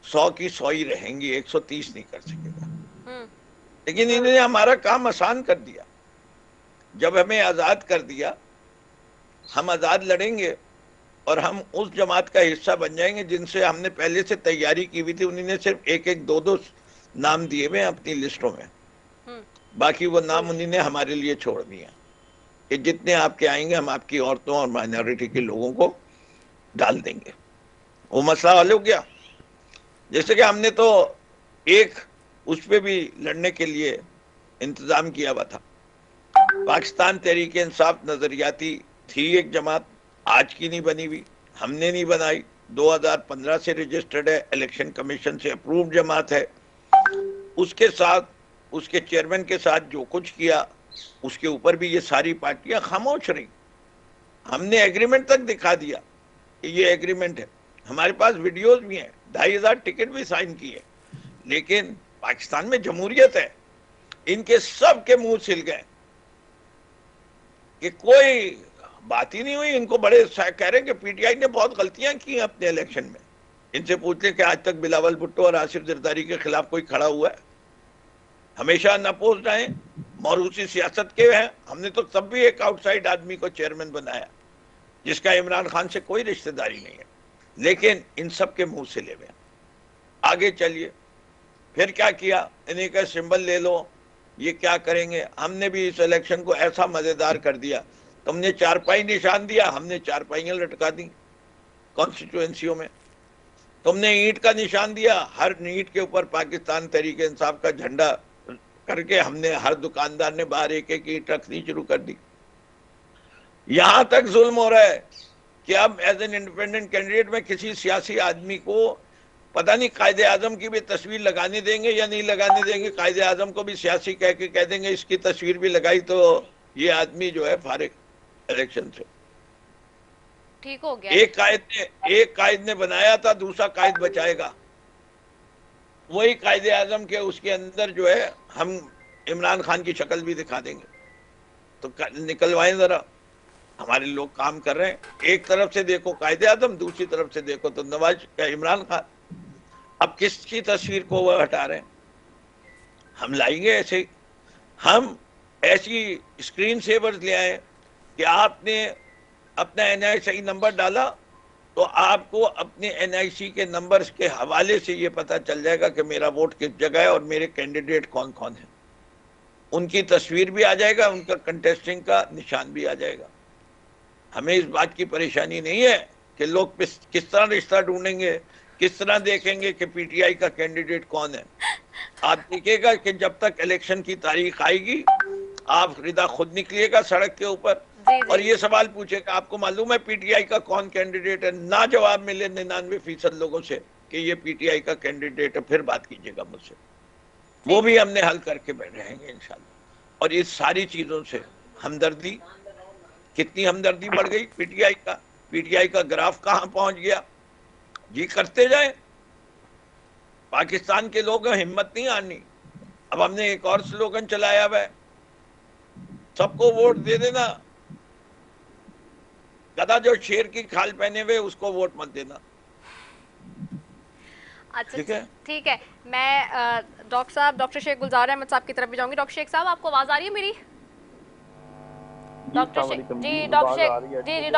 100 की 100 ही रहेंगी, 130 नहीं कर सकेगा। लेकिन इन्होंने हमारा काम आसान कर दिया। जब हमें आजाद कर दिया, हम आजाद लड़ेंगे और हम उस जमात का हिस्सा बन जाएंगे जिनसे हमने पहले से तैयारी की हुई थी। उन्होंने सिर्फ एक एक दो दो नाम दिए हुए अपनी लिस्टों में, बाकी वो नाम उन्होंने हमारे लिए छोड़ दिए कि जितने आपके आएंगे हम आपकी औरतों और माइनॉरिटी के लोगों को डाल देंगे। वो मसला हल हो गया। जैसे कि हमने तो एक उस पे भी लड़ने के लिए इंतजाम किया हुआ था। पाकिस्तान तहरीक इंसाफ नजरियाती थी एक जमात, आज की नहीं बनी हुई, हमने नहीं बनाई, 2015 से रजिस्टर्ड है, इलेक्शन कमीशन से अप्रूव्ड जमात है। उसके साथ, उसके चेयरमैन के साथ जो कुछ किया उसके ऊपर भी ये सारी पार्टियां खामोश रही। हमने एग्रीमेंट तक दिखा दिया कि ये एग्रीमेंट है, हमारे पास वीडियोस भी हैं, 2500 टिकट भी साइन किए। लेकिन पाकिस्तान में जमहूरियत है, इनके सब के मुंह सिल गए कि कोई बात ही नहीं हुई। इनको बड़े कह रहे हैं कि पीटीआई ने बहुत गलतियां की अपने इलेक्शन में। इनसे पूछ लें कि आज तक बिलावल भुट्टो और आसिफ जरदारी के खिलाफ कोई खड़ा हुआ है? हमेशा नपोज रहे, मौरूसी सियासत के हैं। हमने तो तब भी एक आउटसाइड आदमी को चेयरमैन बनाया जिसका इमरान खान से कोई रिश्तेदारी नहीं है, लेकिन इन सब के मुंह से ले गए। आगे चलिए, फिर क्या किया, इन्हीं का सिंबल ले लो, ये क्या करेंगे। हमने भी इस इलेक्शन को ऐसा मजेदार कर दिया तुमने चारपाई निशान दिया, हमने चारपाइयां लटका दी कॉन्स्टिट्यूएंसियों में। तुमने ईंट का निशान दिया, हर ईंट के ऊपर पाकिस्तान तहरीक इंसाफ का झंडा करके हमने हर दुकानदार ने बाहर एक एक ईंट रखनी शुरू कर दी। यहां तक जुल्म हो रहा है कि अब एज एन इंडिपेंडेंट कैंडिडेट में किसी सियासी आदमी को पता नहीं कायदे आजम की भी तस्वीर लगाने देंगे या नहीं लगाने देंगे। कायदे आजम को भी सियासी कह के कह देंगे इसकी तस्वीर भी लगाई तो ये आदमी जो है फारिग इलेक्शन से। ठीक हो गया। एक कायद ने बनाया था, दूसरा कायद बचाएगा। वही कायदे आजम के उसके अंदर जो है हम इमरान खान की शक्ल भी दिखा देंगे, तो निकलवाएं जरा। हमारे लोग काम कर रहे हैं। एक तरफ से देखो कायदे आजम, दूसरी तरफ से देखो तो नवाज या इमरान खान। अब किसकी तस्वीर को वह हटा रहे हैं? हम लाएंगे ऐसे, हम ऐसी स्क्रीन सेवर्स ले आए कि आपने अपना NIC नंबर डाला तो आपको अपने NIC के नंबर के हवाले से ये पता चल जाएगा कि मेरा वोट किस जगह है और मेरे कैंडिडेट कौन कौन है। उनकी तस्वीर भी आ जाएगा, उनका कंटेस्टिंग का निशान भी आ जाएगा। हमें इस बात की परेशानी नहीं है कि लोग किस तरह रिश्ता ढूंढेंगे, किस तरह देखेंगे कि PTI का कैंडिडेट कौन है। आप देखिएगा कि जब तक इलेक्शन की तारीख आएगी आप रिदा खुद निकलिएगा सड़क के ऊपर और ये सवाल पूछेगा आपको मालूम है PTI का कौन कैंडिडेट है। ना जवाब मिले 99% लोगों से कि ये PTI का कैंडिडेट है, फिर बात कीजिएगा मुझसे। वो भी हमने हल करके बैठ रहेंगे इंशाल्लाह। और इस सारी चीजों से हमदर्दी, कितनी हमदर्दी बढ़ गई PTI का ग्राफ कहां पहुंच गया जी। करते जाए, पाकिस्तान के लोग हिम्मत नहीं आनी। अब हमने एक और स्लोगन चलाया हुआ है, सबको वोट दे देना, गधा जो शेर की खाल पहने हुए उसको वोट मत देना। अच्छा ठीक है। मैं डॉक्टर शेख गुलजार अहमद साहब की तरफ भी जाऊंगी। डॉक्टर शेख साहब, आपको आवाज आ रही है मेरी? डॉक्टर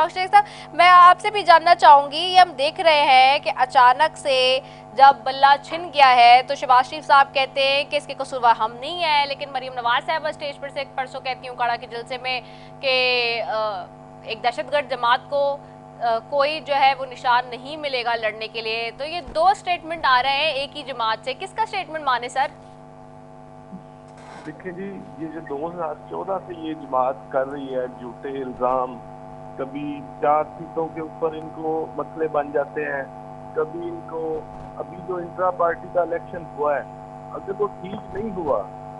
शेख साहब, मैं आपसे भी जानना चाहूंगी, ये हम देख रहे हैं कि अचानक से जब बल्ला छिन गया है तो शहबाज शरीफ साहब कहते हैं कि इसके कसूरवार हम नहीं है, लेकिन मरीम नवाज साहब स्टेज पर से परसों कहती हूँ काड़ा के जलसे में कि एक दहशतगर्द जमात को कोई जो है वो निशान नहीं मिलेगा लड़ने के लिए। तो ये दो स्टेटमेंट आ रहे हैं एक ही जमात से, किसका स्टेटमेंट माने सर? देखिए जी, ये जो 2014 से ये जमात कर रही है झूठे इल्जाम, कभी 4 सीटों के ऊपर इनको मसले बन जाते हैं, कभी इनको अभी जो इंट्रा पार्टी का इलेक्शन हुआ है अगर वो ठीक नहीं हुआ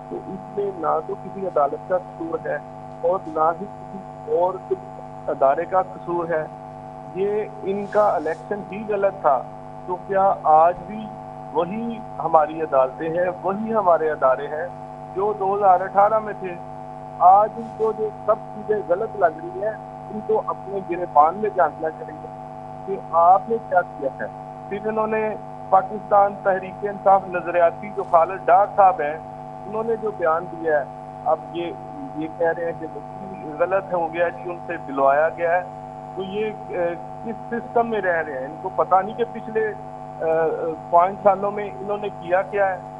तो इसमें ना तो किसी अदालत का कसूर है और ना ही किसी और अदारे का कसूर है। ये इनका इलेक्शन ही गलत था, तो क्या आज भी वही हमारी अदालतें हैं, वही हमारे अदारे हैं जो 2018 में थे? आज इनको जो सब चीजें गलत लग रही है, इनको अपने गिरेबान में झांकना चाहिए कि आपने क्या किया है। फिर इन्होंने पाकिस्तान तहरीक इंसाफ नजरियाती जो खालिद डार साहब हैं, उन्होंने जो बयान दिया है, अब ये कह रहे हैं कि गलत हो गया जी, उनसे दिलवाया गया है। तो ये किस सिस्टम में रह रहे हैं? इनको पता नहीं कि पिछले 5 सालों में इन्होंने किया क्या है।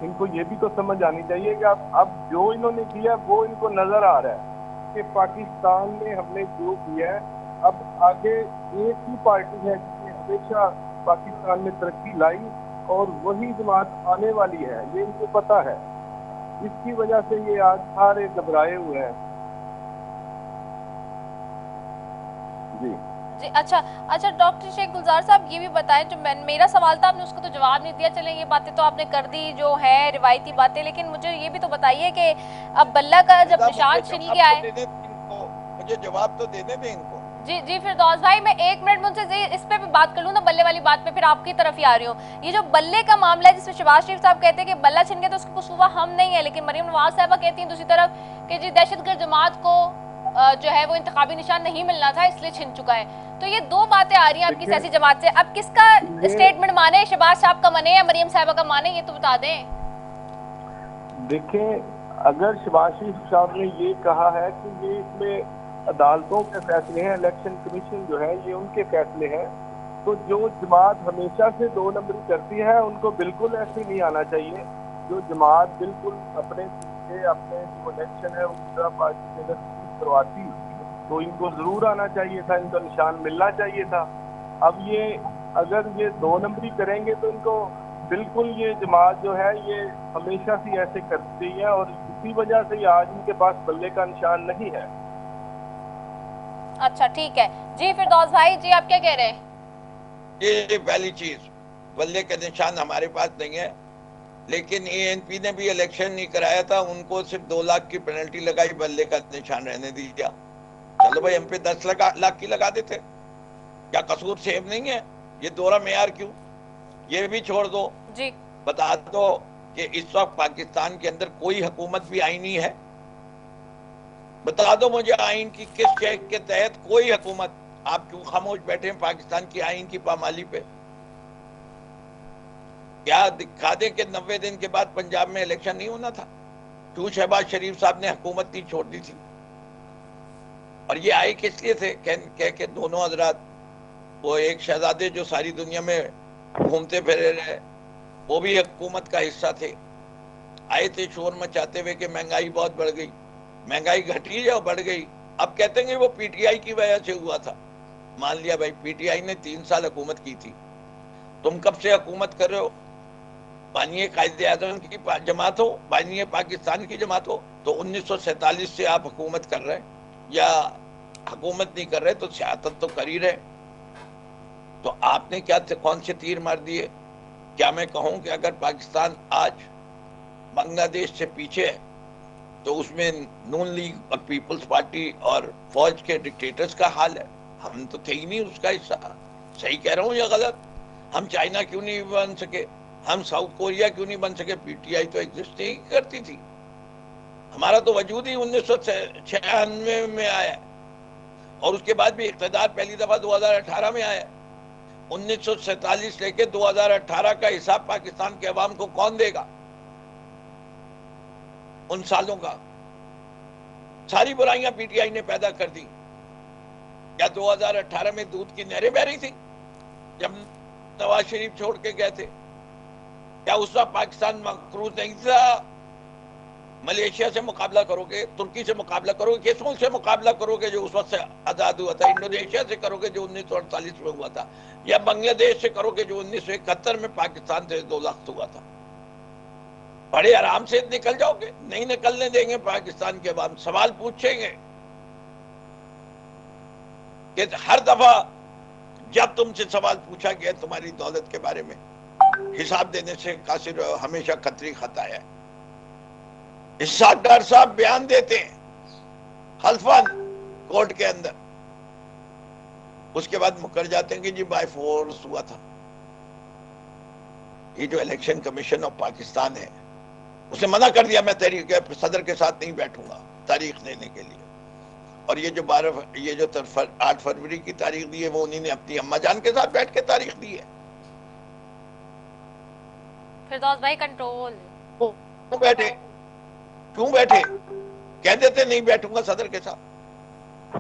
इनको ये भी तो समझ आनी चाहिए कि अब जो इन्होंने किया वो इनको नजर आ रहा है कि पाकिस्तान में हमने जो किया है, अब आगे एक ही पार्टी है जिसने हमेशा पाकिस्तान में तरक्की लाई और वही जमात आने वाली है, ये इनको पता है। इसकी वजह से ये आज सारे घबराए हुए हैं जी। अच्छा डॉक्टर शेख गुलजार साहब, ये भी बताएं, जो मेरा सवाल था आपने उसको तो जवाब नहीं दिया। चलें, ये बातें तो आपने कर दी जो है रिवायती बातें, लेकिन मुझे ये भी तो बताइए कि अब बल्ला का जब निशान छिन गया है, मुझे जवाब तो देने दें इनको। जी फिरदौस भाई, मैं 1 मिनट मुझसे इस पे भी बात कर लूँ ना, बल्ले वाली बात पे, फिर आपकी तरफ ही आ रही हूँ। ये जो बल्ले का मामला है जिसमें शहबाज शरीफ साहब कहते हैं कि बल्ला छिन गया तो उसको कसूरवार हम नहीं है, लेकिन मरीम नवाज साहबा कहती हैं दूसरी तरफ कि जी दहशतगर्द जमात को जो है वो इंतखाबी निशान नहीं मिलना था इसलिए छिन चुका है। तो ये दो बातें आ रही हैं आपकी सियासी जमात से। अब किसका स्टेटमेंट माने, शहबाज साहब का माने या मरीम साहबा का माने, ये तो बता दें। देखें, अगर शहबाज शरीफ साहब ने ये कहा है कि ये इसमें अदालतों के फैसले हैं, इलेक्शन कमीशन जो है ये उनके फैसले हैं, तो जो जमात हमेशा से 2 नंबरी करती है उनको बिल्कुल ऐसे नहीं आना चाहिए। जो जमात बिल्कुल अपने जो इलेक्शन है वो पार्टी करवाती तो इनको जरूर आना चाहिए था, इनको निशान मिलना चाहिए था। अब ये अगर ये 2 नंबरी करेंगे तो इनको बिल्कुल, ये जमात जो है ये हमेशा से ऐसे करती है और इसी वजह से आज इनके पास बल्ले का निशान नहीं है। अच्छा ठीक है जी, फिरदौस भाई जी आप क्या कह रहे हैं? ये पहली चीज, बल्ले का निशान हमारे पास नहीं है, लेकिन एएनपी ने भी इलेक्शन नहीं कराया था, उनको सिर्फ 2 लाख की पेनल्टी लगाई, बल्ले का निशान रहने दिया। चलो भाई हम पे 10 लाख की लगा देते, क्या कसूर सेम नहीं है? ये दोहरा मेयार क्यों? ये भी छोड़ दो जी, बता दो कि इस वक्त पाकिस्तान के अंदर कोई हुकूमत भी आईनी है? बता दो मुझे आइन की किस चेक के तहत कोई हुकूमत, आप क्यों खामोश बैठे हैं पाकिस्तान की आइन की पामाली पे? क्या दिखा दे कि 90 दिन के बाद पंजाब में इलेक्शन नहीं होना था? क्यों शहबाज शरीफ साहब ने हुकूमत नहीं छोड़ दी थी? और ये आए किस लिए थे? कह के दोनों हजरात, वो एक शहजादे जो सारी दुनिया में घूमते फिरे रहे, वो भी हुकूमत का हिस्सा थे, आए थे शोर मचाते हुए कि महंगाई बहुत बढ़ गई। महंगाई घटी या बढ़ गई? अब कहते हैं वो पीटीआई की वजह से हुआ था। मान लिया भाई पीटीआई ने 3 साल हुकूमत की थी, तुम कब से हुकूमत कर रहे हो? बानिए कायदे आज़म की जमात हो, बानिए पाकिस्तान की जमात हो, तो 1947 से आप हुकूमत कर रहे हैं, या हुकूमत नहीं कर रहे तो सियासत तो कर ही रहे। तो आपने क्या कौन से तीर मार दिए? क्या मैं कहूं कि अगर पाकिस्तान आज बांग्लादेश से पीछे है तो उसमें नून लीग और पीपल्स पार्टी और फौज के डिक्टेटर्स का हाल है? हम तो थे ही नहीं उसका हिस्सा। सही कह रहा हूं या गलत? हम चाइना क्यों नहीं बन सके? हम साउथ कोरिया क्यों नहीं बन सके? पीटीआई तो एग्जिस्ट नहीं करती थी। हमारा तो वजूद ही 1996 में आया, और उसके बाद भी इक़्तिदार पहली दफा 2018 में आया। 1947 लेके 2018 का हिसाब पाकिस्तान के अवाम को कौन देगा? उन सालों का सारी बुराइयां पीटीआई ने पैदा कर दी। क्या 2018 में दूध की नहरें बह रही थी जब नवाज शरीफ छोड़ के गए थे? क्या उस वक्त पाकिस्तान मकरूज नहीं था? मलेशिया से मुकाबला करोगे, तुर्की से मुकाबला करोगे, किस मुल्क से मुकाबला करोगे जो उस वक्त से आजाद हुआ था? इंडोनेशिया से करोगे जो 1948 में हुआ था, या बांग्लादेश से करोगे जो 1971 में पाकिस्तान से 2 लाख हुआ था? बड़े आराम से निकल जाओगे? नहीं निकलने देंगे पाकिस्तान के अवाम। सवाल पूछेंगे कि हर दफा जब तुमसे सवाल पूछा गया तुम्हारी दौलत के बारे में, हिसाब देने से कासिर हमेशा खतरी खता है। इस्साक डार साहब बयान देते हैं हल्फन कोर्ट के अंदर, उसके बाद मुकर जाते हैं कि जी बाय फोर्स हुआ था। ये जो इलेक्शन कमीशन ऑफ पाकिस्तान है उसने मना कर दिया, मैं तहरीक सदर के साथ नहीं बैठूंगा तारीख देने के लिए। और ये जो 8 फरवरी की तारीख दी है वो उन्हीं ने अपनी अम्मा जान के साथ बैठ के तारीख दी है। फिरदौस भाई कंट्रोल। क्यों बैठे? कह देते नहीं बैठूंगा सदर के साथ।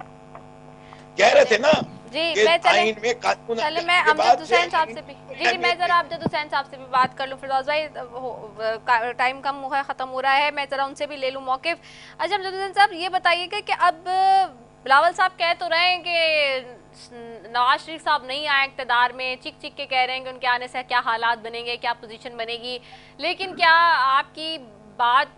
कह रहे थे ना जी, कि आइन में कानून चले मैं अमजद हुसैन साहब से भी जी मैं जरा अमजद हुसैन साहब से भी बात कर लूं। फिरदौस भाई टाइम कम हुआ है, खत्म हो रहा है, मैं जरा उनसे भी ले लूं मौक़िफ़। अच्छा अमजद हुसैन साहब ये बताइएगा कि अब बिलावल साहब कह तो रहे हैं कि नवाज शरीफ साहब नहीं आए इक़्तिदार में, चिक चिक के कह रहे हैं कि उनके आने से क्या हालात बनेंगे, क्या पोजीशन बनेगी, लेकिन क्या आपकी बात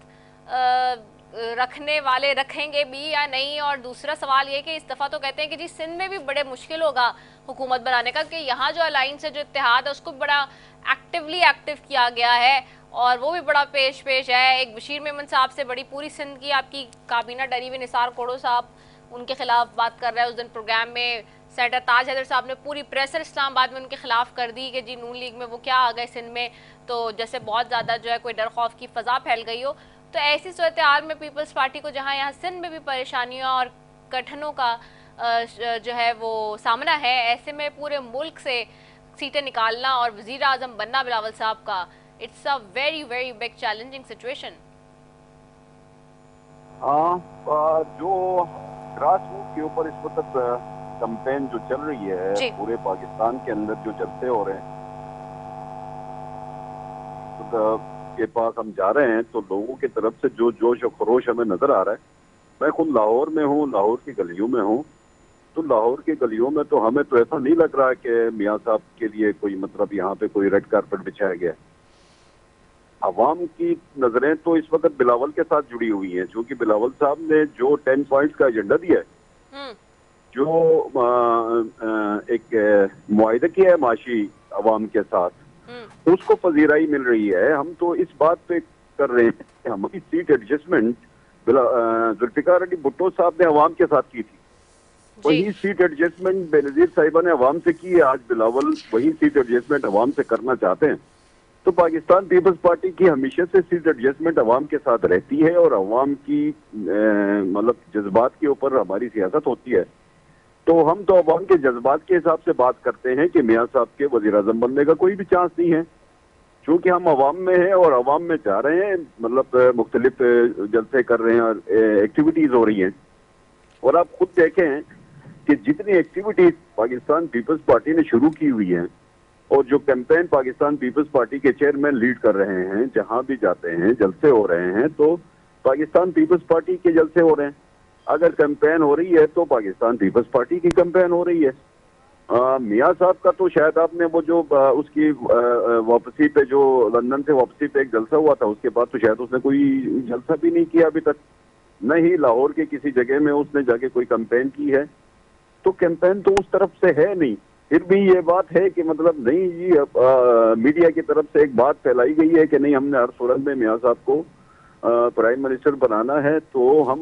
रखने वाले रखेंगे भी या नहीं? और दूसरा सवाल ये कि इस दफ़ा तो कहते हैं कि जी सिंध में भी बड़े मुश्किल होगा हुकूमत बनाने का, कि यहाँ जो अलाइंस है, जो इत्तेहाद है, उसको बड़ा एक्टिव किया गया है और वो भी बड़ा पेश है। एक बशीर मेमन साहब से बड़ी पूरी सिंध की आपकी काबीना डरी हुई, निसार कोड़ो साहब उनके खिलाफ बात कर रहा है। उस दिन प्रोग्राम में सेनेटर ताज हैदर साहब ने पूरी प्रेस इस्लामाबाद में उनके खिलाफ कर दी कि जी नून लीग में वो क्या आ गए सिंध में, तो जैसे बहुत ज़्यादा जो है कोई डर खौफ की फ़ज़ा फैल गई हो। तो ऐसी सूरत हाल में पीपल्स पार्टी को जहाँ यहाँ सिंध में भी परेशानियों और गठनों का जो है वो सामना है, ऐसे में पूरे मुल्क से सीटें निकालना और वज़ीर आज़म बनना बिलावल साहब का, it's a very very big challenging situation. जो ग्रास रूट के ऊपर इस वक्त कैंपेन जो चल रही है पूरे पाकिस्तान के अंदर, जो चर्चे हो रहे हैं के पास हम जा रहे हैं, तो लोगों की तरफ से जो जोश और खरोश हमें नजर आ रहा है मैं खुद लाहौर में हूँ, लाहौर की गलियों में हूँ, तो लाहौर की गलियों में तो हमें तो ऐसा नहीं लग रहा कि मियाँ साहब के लिए कोई मतलब यहाँ पे कोई रेड कारपेट बिछाया गया है। अवाम की नजरें तो इस वक्त बिलावल के साथ जुड़ी हुई हैं, क्योंकि बिलावल साहब ने जो 10 पॉइंट्स का एजेंडा दिया है, जो एक मुआहिदा किया है माशी अवाम के साथ, उसको पजीराई मिल रही है। हम तो इस बात पे कर रहे हैं कि हमारी सीट एडजस्टमेंट जुल्फिकार अली भुट्टो साहब ने अवाम के साथ की थी, वही सीट एडजस्टमेंट बेनजीर साहिबा ने अवाम से की है। आज बिलावल वही सीट एडजस्टमेंट अवाम से करना चाहते हैं। तो पाकिस्तान पीपल्स पार्टी की हमेशा से सीट एडजस्टमेंट अवाम के साथ रहती है और अवाम की मतलब जज्बात के ऊपर हमारी सियासत होती है। तो हम तो अवाम के जज्बात के हिसाब से बात करते हैं कि मियाँ साहब के वजीर आजम बनने का कोई भी चांस नहीं है, क्योंकि हम अवाम में हैं और अवाम में जा रहे हैं, मतलब मुख्तलिफ जलसे कर रहे हैं और एक्टिविटीज हो रही हैं। और आप खुद देखें कि जितनी एक्टिविटीज पाकिस्तान पीपल्स पार्टी ने शुरू की हुई है और जो कैंपेन पाकिस्तान पीपल्स पार्टी के चेयरमैन लीड कर रहे हैं, जहां भी जाते हैं जलसे हो रहे हैं, तो पाकिस्तान पीपल्स पार्टी के जलसे हो रहे हैं। अगर कैंपेन हो रही है तो पाकिस्तान पीपल्स पार्टी की कैंपेन हो रही है। मियाँ साहब का तो शायद आपने वो जो उसकी वापसी पे, जो लंदन से वापसी पे एक जलसा हुआ था, उसके बाद तो शायद उसने कोई जलसा भी नहीं किया अभी तक, न ही लाहौर के किसी जगह में उसने जाके कोई कैंपेन की है। तो कैंपेन तो उस तरफ से है नहीं। फिर भी ये बात है कि मतलब नहीं जी, मीडिया की तरफ से एक बात फैलाई गई है कि नहीं, हमने हर सूरत में मियाँ साहब को प्राइम मिनिस्टर बनाना है। तो हम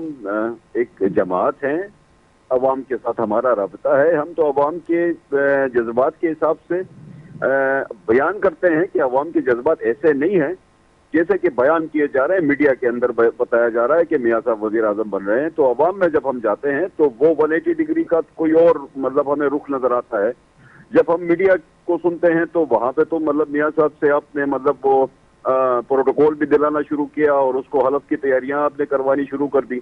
एक जमात हैं, अवाम के साथ हमारा राब्ता है। हम तो अवाम के जज्बात के हिसाब से बयान करते हैं कि अवाम के जज्बात ऐसे नहीं हैं जैसे कि बयान किए जा रहे हैं, मीडिया के अंदर बताया जा रहा है कि मियाँ साहब वजीर आजम बन रहे हैं। तो अवाम में जब हम जाते हैं तो वो 180 डिग्री का कोई और मतलब हमें रुख नजर आता है। जब हम मीडिया को सुनते हैं तो वहां पे तो मतलब मियाँ साहब से आपने मतलब वो प्रोटोकॉल भी दिलाना शुरू किया और उसको हलफ की तैयारियां आपने करवानी शुरू कर दी।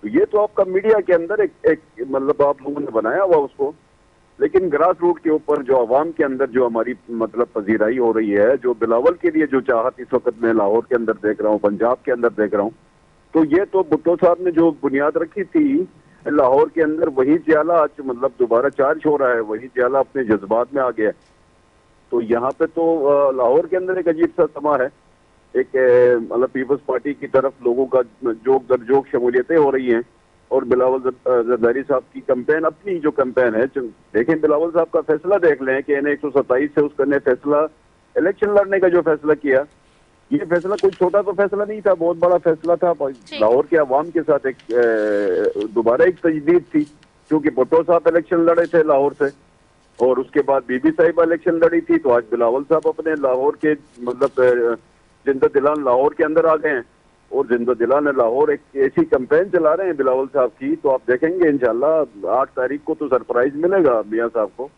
तो ये तो आपका मीडिया के अंदर एक मतलब आप लोगों ने बनाया हुआ उसको, लेकिन ग्रास रूट के ऊपर जो अवाम के अंदर जो हमारी मतलब पजीराई हो रही है, जो बिलावल के लिए जो चाहत इस वक्त मैं लाहौर के अंदर देख रहा हूँ, पंजाब के अंदर देख रहा हूँ, तो ये तो भुट्टो साहब ने जो बुनियाद रखी थी लाहौर के अंदर, वही ज्याला आज मतलब दोबारा चार्ज हो रहा है, वही ज्याला अपने जज्बात में आ गया। तो यहाँ पे तो लाहौर के अंदर एक अजीब सा समा है, एक मतलब पीपल्स पार्टी की तरफ लोगों का जोक दर जोक शमूलियतें हो रही हैं और बिलावल जरदारी साहब की कैंपेन, अपनी जो कैंपेन है, देखें बिलावल साहब का फैसला देख लें कि इन्हें 127 से उसने फैसला इलेक्शन लड़ने का जो फैसला किया, ये फैसला कोई छोटा तो फैसला नहीं था, बहुत बड़ा फैसला था। लाहौर के अवाम के साथ एक दोबारा एक तजदीद थी, क्योंकि भुट्टो साहब इलेक्शन लड़े थे लाहौर से और उसके बाद बीबी साहिबा इलेक्शन लड़ी थी। तो आज बिलावल साहब अपने लाहौर के मतलब जिंदा दिलान लाहौर के अंदर आ गए हैं और जिंदा दिलान लाहौर एक ऐसी कैंपेन चला रहे हैं बिलावल साहब की। तो आप देखेंगे इंशाल्लाह 8 तारीख को तो सरप्राइज मिलेगा मियाँ साहब को।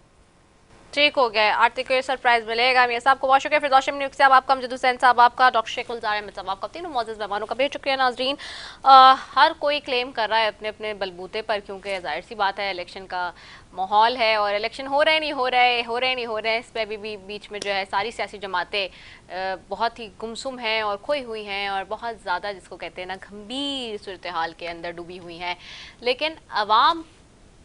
ठीक हो गया, 8 तारीख को सरप्राइज मिलेगा मियाँ साहब को। बहुत शुक्रिया फिरदौस शमीम साहब आपका, अमजद हुसैन साहब आपका, डॉक्टर शेख गुलजार अहमद साहब आपका, तीनों मौजूद मेहमानों का बेहद शुक्रिया। नाजरीन, हर कोई क्लेम कर रहा है अपने अपने बलबूते पर, क्योंकि जाहिर सी बात है इलेक्शन का माहौल है और इलेक्शन हो रहे नहीं हो रहे, इस पर भी बीच में जो है सारी सियासी जमातें बहुत ही गुमसुम हैं और खोई हुई हैं और बहुत ज़्यादा जिसको कहते हैं ना गंभीर सूरत हाल के अंदर डूबी हुई हैं। लेकिन अवाम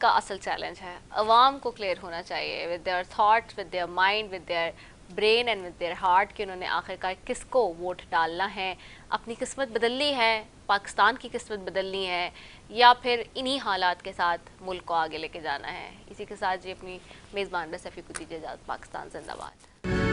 का असल चैलेंज है, अवाम को क्लियर होना चाहिए with their thoughts, with their mind, with their brain and with their heart कि उन्होंने आखिरकार किसको वोट डालना है, अपनी किस्मत बदलनी है, पाकिस्तान की किस्मत बदलनी है, या फिर इन्हीं हालात के साथ मुल्क को आगे लेके जाना है। इसी के साथ जी अपनी मेज़बान रसफ़ी को दीजिए इजाज़त। पाकिस्तान जिंदाबाद।